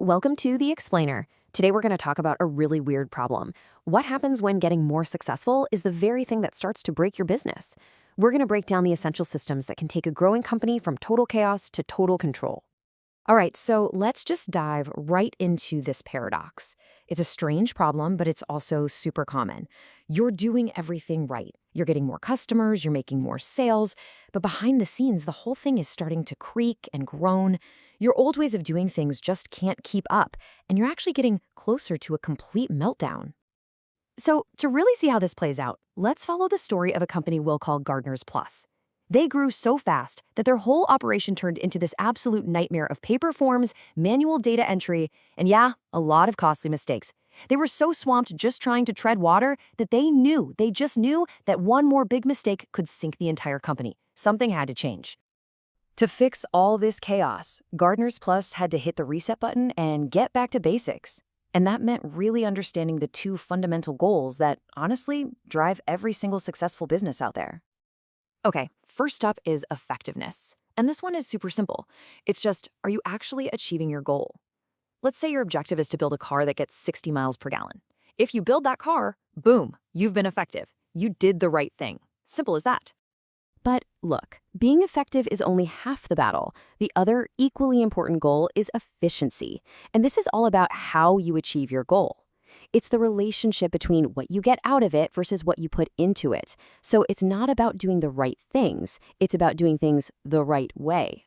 Welcome to The Explainer. Today we're going to talk about a really weird problem. What happens when getting more successful is the very thing that starts to break your business? We're going to break down the essential systems that can take a growing company from total chaos to total control. All right, so let's just dive right into this paradox. It's a strange problem, but it's also super common. You're doing everything right. You're getting more customers, you're making more sales, but behind the scenes, the whole thing is starting to creak and groan. Your old ways of doing things just can't keep up, and you're actually getting closer to a complete meltdown. So, to really see how this plays out, let's follow the story of a company we'll call Gardeners Plus. They grew so fast that their whole operation turned into this absolute nightmare of paper forms, manual data entry, and yeah, a lot of costly mistakes. They were so swamped just trying to tread water that they just knew that one more big mistake could sink the entire company. Something had to change. To fix all this chaos, Gardeners Plus had to hit the reset button and get back to basics. And that meant really understanding the two fundamental goals that, honestly, drive every single successful business out there. Okay, first up is effectiveness. And this one is super simple. It's just, are you actually achieving your goal? Let's say your objective is to build a car that gets 60 miles per gallon. If you build that car, boom, you've been effective. You did the right thing. Simple as that. But look, being effective is only half the battle. The other equally important goal is efficiency. And this is all about how you achieve your goal. It's the relationship between what you get out of it versus what you put into it. So it's not about doing the right things. It's about doing things the right way.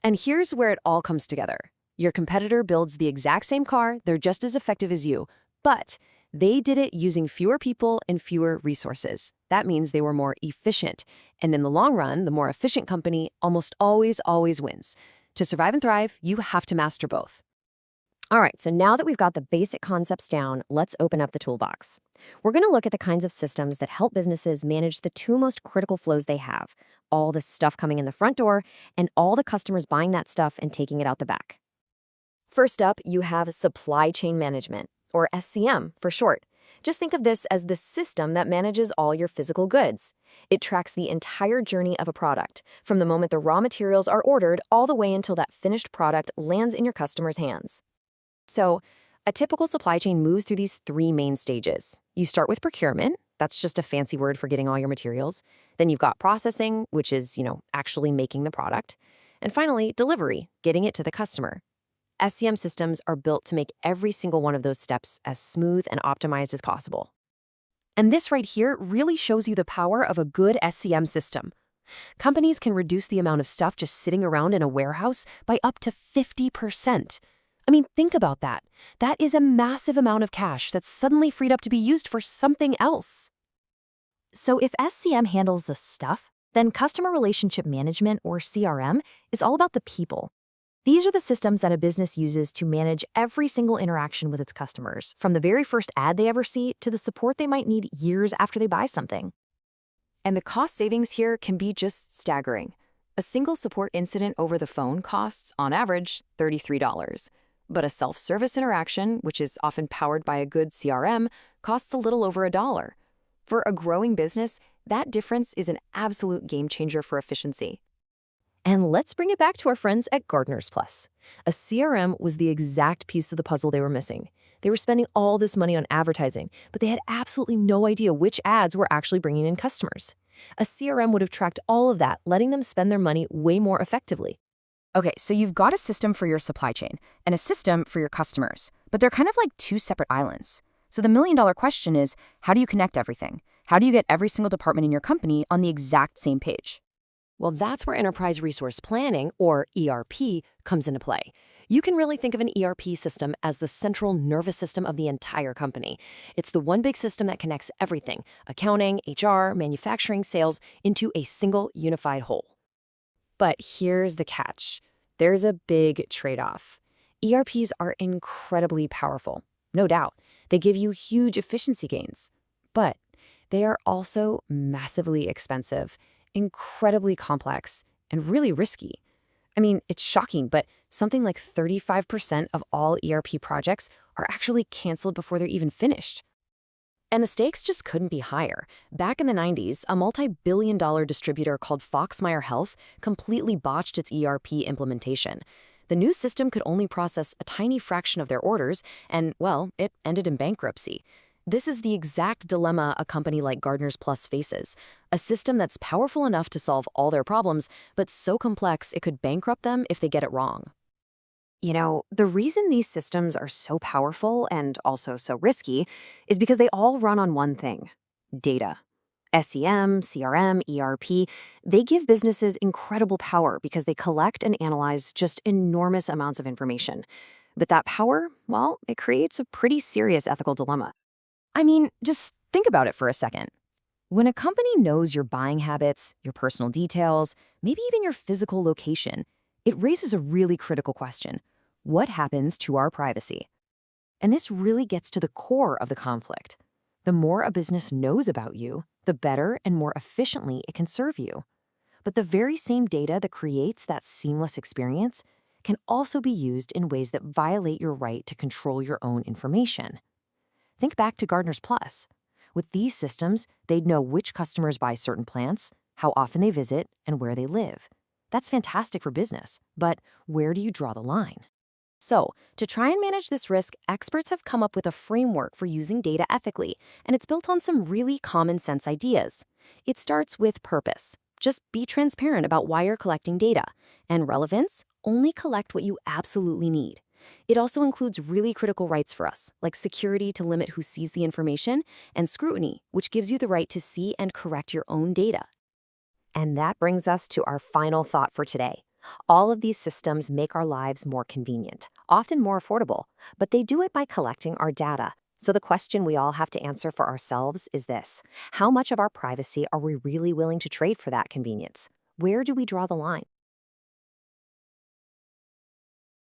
And here's where it all comes together. Your competitor builds the exact same car. They're just as effective as you. But they did it using fewer people and fewer resources. That means they were more efficient. And in the long run, the more efficient company almost always wins. To survive and thrive, you have to master both. All right, so now that we've got the basic concepts down, let's open up the toolbox. We're going to look at the kinds of systems that help businesses manage the two most critical flows they have, all the stuff coming in the front door and all the customers buying that stuff and taking it out the back. First up, you have supply chain management, or SCM for short. Just think of this as the system that manages all your physical goods. It tracks the entire journey of a product, from the moment the raw materials are ordered all the way until that finished product lands in your customer's hands. So, a typical supply chain moves through these three main stages. You start with procurement. That's just a fancy word for getting all your materials. Then you've got processing, which is, actually making the product. And finally, delivery, getting it to the customer. SCM systems are built to make every single one of those steps as smooth and optimized as possible. And this right here really shows you the power of a good SCM system. Companies can reduce the amount of stuff just sitting around in a warehouse by up to 50%. I mean, think about that. That is a massive amount of cash that's suddenly freed up to be used for something else. So if SCM handles the stuff, then customer relationship management, or CRM, is all about the people. These are the systems that a business uses to manage every single interaction with its customers, from the very first ad they ever see to the support they might need years after they buy something. And the cost savings here can be just staggering. A single support incident over the phone costs, on average, $33. But a self-service interaction, which is often powered by a good CRM, costs a little over $1. For a growing business, that difference is an absolute game changer for efficiency. And let's bring it back to our friends at Gardeners Plus. A CRM was the exact piece of the puzzle they were missing. They were spending all this money on advertising, but they had absolutely no idea which ads were actually bringing in customers. A CRM would have tracked all of that, letting them spend their money way more effectively. Okay, so you've got a system for your supply chain and a system for your customers, but they're kind of like two separate islands. So the million-dollar question is, how do you connect everything? How do you get every single department in your company on the exact same page? Well, that's where enterprise resource planning, or ERP, comes into play. You can really think of an ERP system as the central nervous system of the entire company. It's the one big system that connects everything, accounting, HR, manufacturing, sales, into a single unified whole. But here's the catch. There's a big trade-off. ERPs are incredibly powerful, no doubt. They give you huge efficiency gains. But they are also massively expensive, incredibly complex, and really risky. I mean, it's shocking, but something like 35% of all ERP projects are actually canceled before they're even finished. And the stakes just couldn't be higher. Back in the 90s, a multi-billion-dollar distributor called Foxmeyer Health completely botched its ERP implementation. The new system could only process a tiny fraction of their orders, and, well, it ended in bankruptcy. This is the exact dilemma a company like Gardeners Plus faces. A system that's powerful enough to solve all their problems, but so complex it could bankrupt them if they get it wrong. The reason these systems are so powerful and also so risky is because they all run on one thing: data. SEM, CRM, ERP, they give businesses incredible power because they collect and analyze just enormous amounts of information. But that power, well, it creates a pretty serious ethical dilemma. I mean, just think about it for a second. When a company knows your buying habits, your personal details, maybe even your physical location, it raises a really critical question. What happens to our privacy? And this really gets to the core of the conflict. The more a business knows about you, the better and more efficiently it can serve you. But the very same data that creates that seamless experience can also be used in ways that violate your right to control your own information. Think back to Gardeners Plus. With these systems, they'd know which customers buy certain plants, how often they visit, and where they live. That's fantastic for business, but where do you draw the line? So, to try and manage this risk, experts have come up with a framework for using data ethically, and it's built on some really common sense ideas. It starts with purpose. Just be transparent about why you're collecting data. And relevance, only collect what you absolutely need. It also includes really critical rights for us, like security to limit who sees the information, and scrutiny, which gives you the right to see and correct your own data. And that brings us to our final thought for today. All of these systems make our lives more convenient, often more affordable, but they do it by collecting our data. So the question we all have to answer for ourselves is this: how much of our privacy are we really willing to trade for that convenience? Where do we draw the line?